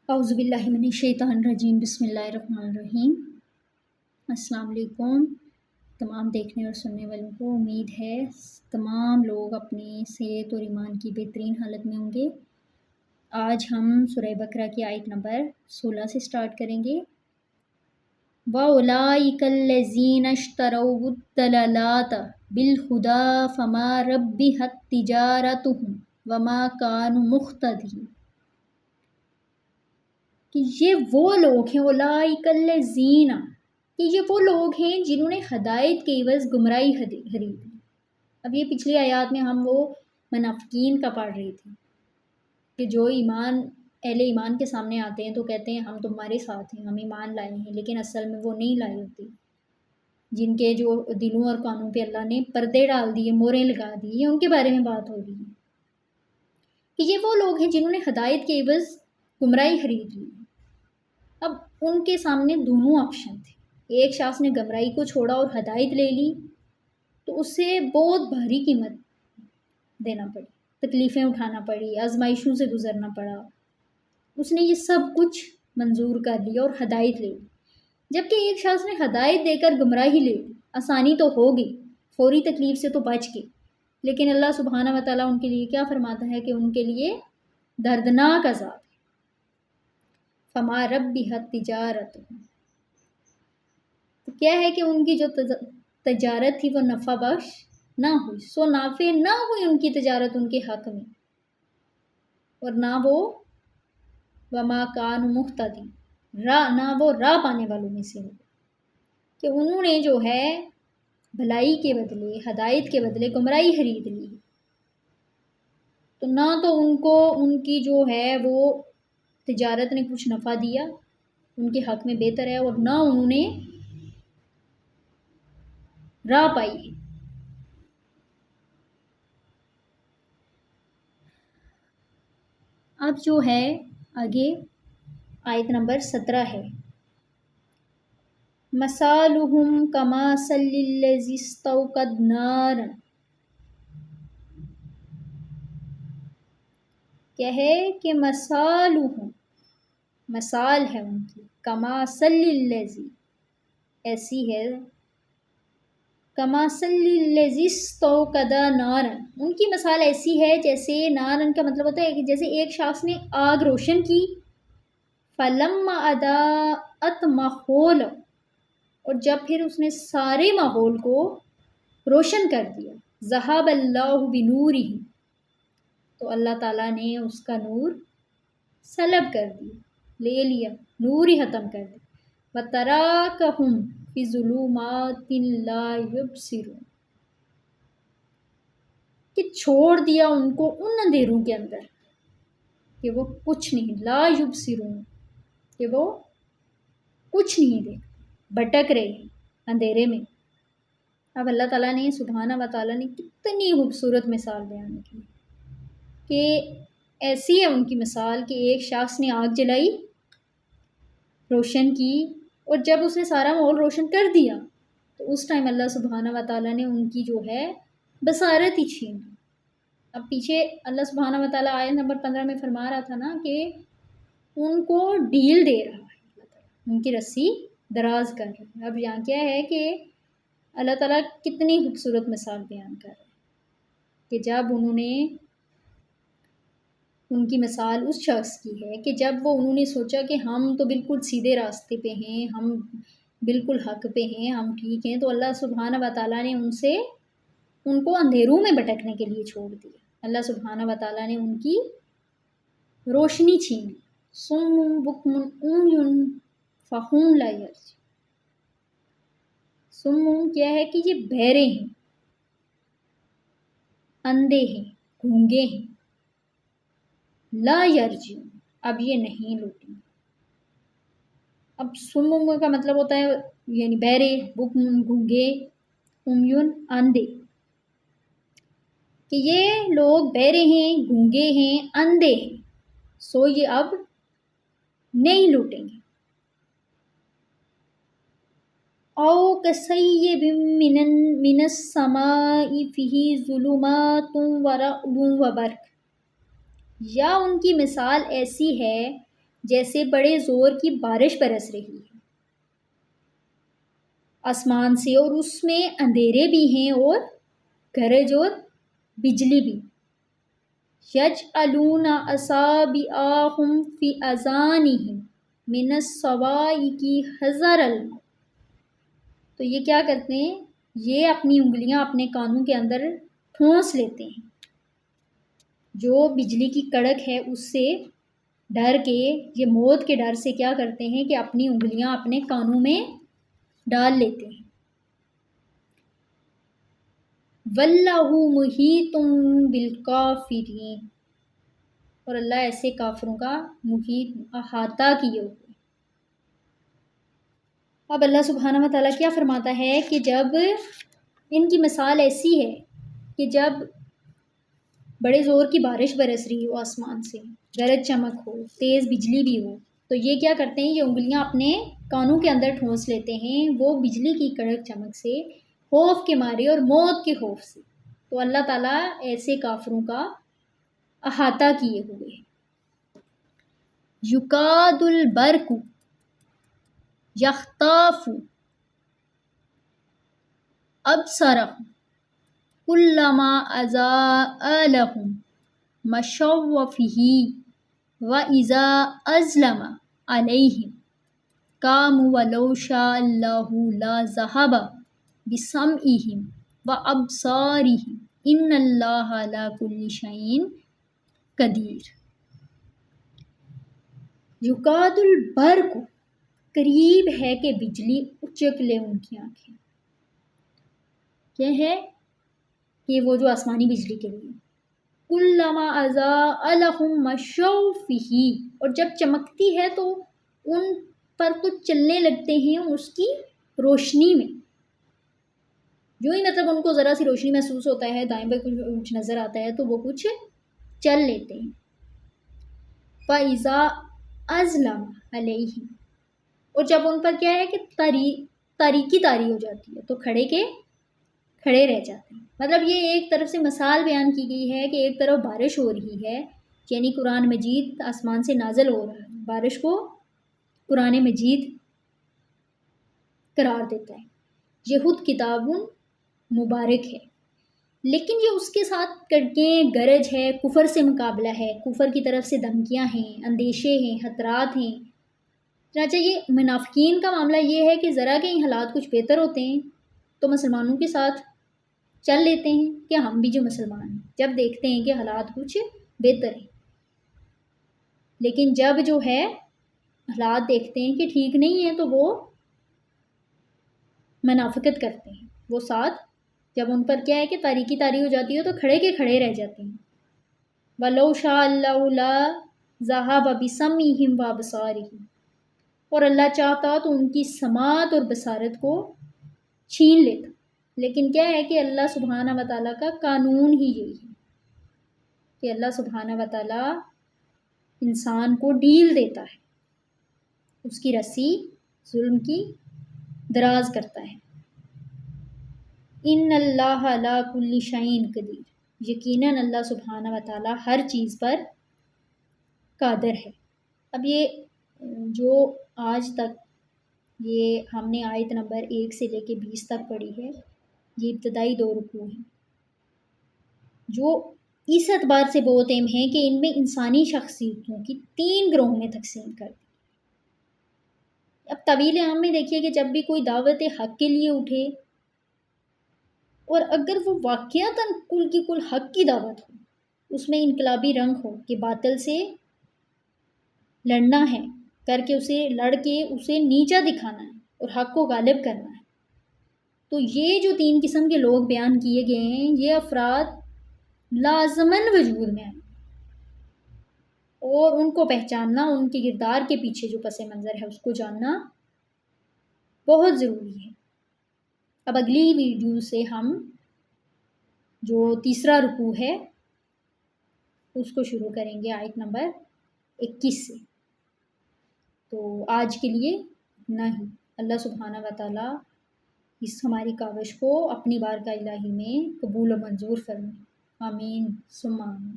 اعوذ باللہ من الشیطان الرجیم، بسم اللہ الرحمن الرحیم۔ السلام علیکم تمام دیکھنے اور سننے والوں کو۔ امید ہے تمام لوگ اپنی صحت اور ایمان کی بہترین حالت میں ہوں گے۔ آج ہم سورہ بقرہ کی آیت نمبر 16 سے سٹارٹ کریں گے۔ وَأُولَٰئِكَ الَّذِينَ اشْتَرَوُا الضَّلَالَةَ بِالْهُدَىٰ فَمَا رَبِحَتْ تِجَارَتُهُمْ وَمَا كَانُوا مُهْتَدِينَ، کہ یہ وہ لوگ ہیں، اولئک الذین، کہ یہ وہ لوگ ہیں جنہوں نے ہدایت کے عوض گمراہی خریدی۔ اب یہ پچھلی آیات میں ہم وہ منافقین کا پڑھ رہے تھے کہ جو اہل ایمان کے سامنے آتے ہیں تو کہتے ہیں ہم تمہارے ساتھ ہیں، ہم ایمان لائے ہیں، لیکن اصل میں وہ نہیں لائے ہوتے، جن کے جو دلوں اور کانوں پہ اللہ نے پردے ڈال دیے، موریں لگا دی، یہ ان کے بارے میں بات ہو رہی ہے کہ یہ وہ لوگ ہیں جنہوں نے ہدایت کے عوض گمراہی خرید لی۔ اب ان کے سامنے دونوں آپشن تھے، ایک شخص نے گمراہی کو چھوڑا اور ہدایت لے لی تو اس سے بہت بھاری قیمت دینا پڑی، تکلیفیں اٹھانا پڑی، آزمائشوں سے گزرنا پڑا۔ اس نے یہ سب کچھ منظور کر لیا اور ہدایت لے لی، جبکہ ایک شخص نے ہدایت دے کر گمراہی لے لی، آسانی تو ہو گئی، فوری تکلیف سے تو بچ گئی، لیکن اللہ سبحانہ و تعالیٰ ان کے لیے کیا فرماتا ہے کہ ان کے لیے دردناک عذاب ہے۔ فما ربحت تجارتہم، تو کیا ہے کہ ان کی جو تجارت تھی وہ نفع بخش نہ ہوئی، سو نافع نہ ہوئی ان کی تجارت ان کے حق میں، اور نہ وہ وما کانوا مہتدین، نہ وہ راہ پانے والوں میں سے ہو، کہ انہوں نے جو ہے بھلائی کے بدلے، ہدایت کے بدلے گمراہی خرید لی، تو نہ تو ان کو ان کی جو ہے وہ تجارت نے کچھ نفع دیا، ان کے حق میں بہتر ہے، اور نہ انہوں نے راہ پائی ہے۔ اب جو ہے آگے آیت نمبر 17 ہے، مثالہم کمثل الذی استوقد نارا، کیا ہے کہ مثالہم، مثال ہے ان کی، کمثل الذی، ایسی ہے، کمثل الذی استوقد نارا، ان کی مثال ایسی ہے جیسے، نارن کا مطلب ہوتا ہے کہ جیسے ایک شخص نے آگ روشن کی، فلما اضاءت ماحول، اور جب پھر اس نے سارے ماحول کو روشن کر دیا، ذہب اللہ بنورہ، تو اللہ تعالیٰ نے اس کا نور سلب کر دیا، لے لیا، نور ہی ختم کر دیا، وَتَرَاكَهُمْ فِي ظُلُمَاتٍ لَا يُبْصِرُونَ، کہ چھوڑ دیا ان کو ان اندھیروں کے اندر کہ وہ کچھ نہیں، لا یبصرون، کہ وہ کچھ نہیں دیکھ، بھٹک رہے ہیں اندھیرے میں۔ اب اللہ تعالیٰ نے، سبحانہ و تعالیٰ نے کتنی خوبصورت مثال بیان کی کہ ایسی ہے ان کی مثال کہ ایک شخص نے آگ جلائی، روشن کی، اور جب اس نے سارا ماحول روشن کر دیا تو اس ٹائم اللہ سبحانہ و تعالیٰ نے ان کی جو ہے بصارت ہی چھین لی۔ اب پیچھے اللہ سبحانہ و تعالیٰ آیت نمبر 15 میں فرما رہا تھا نا کہ ان کو ڈھیل دے رہا ہے اللہ تعالیٰ، ان کی رسی دراز کر رہا ہے۔ اب یہاں کیا ہے کہ اللہ تعالیٰ کتنی خوبصورت مثال بیان کر رہا ہے کہ جب ان کی مثال اس شخص کی ہے کہ جب انہوں نے سوچا کہ ہم تو بالکل سیدھے راستے پہ ہیں، ہم بالکل حق پہ ہیں، ہم ٹھیک ہیں، تو اللہ سبحانہ و تعالیٰ نے ان کو اندھیروں میں بھٹکنے کے لیے چھوڑ دیا۔ اللہ سبحانہ و تعالیٰ نے ان کی روشنی چھین لی، صم بکم عمی فہم لا یرجعون، صم کیا ہے کہ یہ بہرے ہیں، اندھے ہیں، گونگے ہیں، لا یرجعون، اب یہ نہیں لوٹیں گے۔ اب صم کا مطلب ہوتا ہے یعنی بہرے، بکم گونگے، عمیٌ اندھے، کہ یہ لوگ بہرے ہیں، گونگے ہیں، اندھے ہیں، سو یہ اب نہیں لوٹیں گے۔ او کصیب من السماء فیہ ظلمات ورعد وبرق، یا ان کی مثال ایسی ہے جیسے بڑے زور کی بارش برس رہی ہے آسمان سے، اور اس میں اندھیرے بھی ہیں اور گرج اور بجلی بھی۔ یجعلون اصابعہم فی اذانہم من الصواعق حذر الموت، تو یہ کیا کرتے ہیں، یہ اپنی انگلیاں اپنے کانوں کے اندر ٹھونس لیتے ہیں، جو بجلی کی کڑک ہے اس سے ڈر کے، یہ موت کے ڈر سے کیا کرتے ہیں کہ اپنی انگلیاں اپنے کانوں میں ڈال لیتے ہیں۔ واللہ محیط بالکافرین، اور اللہ ایسے کافروں کا محیط احاطہ کیے ہوئے۔ اب اللہ سبحانہ و تعالیٰ کیا فرماتا ہے کہ جب ان کی مثال ایسی ہے کہ جب بڑے زور کی بارش برس رہی ہو آسمان سے، گرج چمک ہو، تیز بجلی بھی ہو، تو یہ کیا کرتے ہیں، یہ انگلیاں اپنے کانوں کے اندر ٹھونس لیتے ہیں، وہ بجلی کی کڑک چمک سے، خوف کے مارے اور موت کے خوف سے۔ تو اللہ تعالیٰ ایسے کافروں کا احاطہ کیے ہوئے ہیں۔ یکاد البرق یخطف ابصارهم کلما اضاء لهم مشوا فیہ واذا اظلم علیہم قاموا ولو شاء اللہ لذہب بسمعہم وابصارہم ان اللہ علی کل شیء قدیر۔ یکاد البرق، قریب ہے کہ بجلی اچک لے ان کی آنکھیں۔ کیا ہے کہ وہ جو آسمانی بجلی کے لیے، کلما اضاء لهم مشوا فیہ، اور جب چمکتی ہے تو ان پر تو چلنے لگتے ہیں اس کی روشنی میں، جو ہی مطلب ان کو ذرا سی روشنی محسوس ہوتا ہے، دائیں بائیں کچھ نظر آتا ہے تو وہ کچھ چل لیتے ہیں۔ فَإِذَا أَظْلَمَ عَلَيْهِمْ، اور جب ان پر کیا ہے کہ تاریکی طاری ہو جاتی ہے تو کھڑے کے کھڑے رہ جاتے ہیں۔ مطلب یہ ایک طرف سے مثال بیان کی گئی ہے کہ ایک طرف بارش ہو رہی ہے، یعنی قرآن مجید آسمان سے نازل ہو رہا ہے، بارش کو قرآن مجید قرار دیتا ہے، یہ خود کتاب مبارک ہے، لیکن یہ اس کے ساتھ کڑکیں گرج ہے، کفر سے مقابلہ ہے، کفر کی طرف سے دھمکیاں ہیں، اندیشے ہیں، خطرات ہیں۔ چنانچہ یہ منافقین کا معاملہ یہ ہے کہ ذرا کہیں حالات کچھ بہتر ہوتے ہیں تو مسلمانوں کے ساتھ چل لیتے ہیں کہ ہم بھی جو مسلمان ہیں، جب دیکھتے ہیں کہ حالات کچھ بہتر ہیں، لیکن جب جو ہے حالات دیکھتے ہیں کہ ٹھیک نہیں ہے تو وہ منافقت کرتے ہیں، وہ ساتھ جب ان پر کیا ہے کہ تاریکی طاری ہو جاتی ہے تو کھڑے کے کھڑے رہ جاتے ہیں۔ وَلَوْ شَاءَ اللَّهُ لَذَهَبَ بِسَمْعِهِمْ وَأَبْصَارِهِمْ، اور اللہ چاہتا تو ان کی سماعت اور بصارت کو چھین لیتا، لیکن کیا ہے کہ اللہ سبحانہ و تعالیٰ کا قانون ہی یہی ہے کہ اللہ سبحانہ و تعالیٰ انسان کو ڈیل دیتا ہے، اس کی رسی ظلم کی دراز کرتا ہے۔ ان اللہ علی کل شیء قدیر، یقیناً اللہ سبحانہ و تعالیٰ ہر چیز پر قادر ہے۔ اب یہ جو آج تک یہ ہم نے آیت نمبر 1 سے لے کے 20 تک پڑھی ہے، یہ ابتدائی 2 رکوع ہیں، جو اس اعتبار سے بہت اہم ہیں کہ ان میں انسانی شخصیتوں کی 3 گروہوں میں تقسیم کر دی۔ اب طویل عام میں دیکھیے کہ جب بھی کوئی دعوت حق کے لیے اٹھے اور اگر وہ واقعتاً کل کی کل حق کی دعوت ہو، اس میں انقلابی رنگ ہو کہ باطل سے لڑنا ہے، کر کے اسے لڑ کے اسے نیچا دکھانا ہے اور حق کو غالب کرنا ہے، تو یہ جو 3 قسم کے لوگ بیان کیے گئے ہیں، یہ افراد لازماً وجود میں آئیں، اور ان کو پہچاننا، ان کے کردار کے پیچھے جو پس منظر ہے اس کو جاننا بہت ضروری ہے۔ اب اگلی ویڈیو سے ہم جو تیسرا رکوع ہے اس کو شروع کریں گے آیت نمبر 21 سے۔ تو آج کے لیے اتنا ہی۔ اللہ سبحانہ و تعالیٰ اس ہماری کاوش کو اپنی بارگاہ الہی میں قبول و منظور فرمائے، آمین ثم آمین۔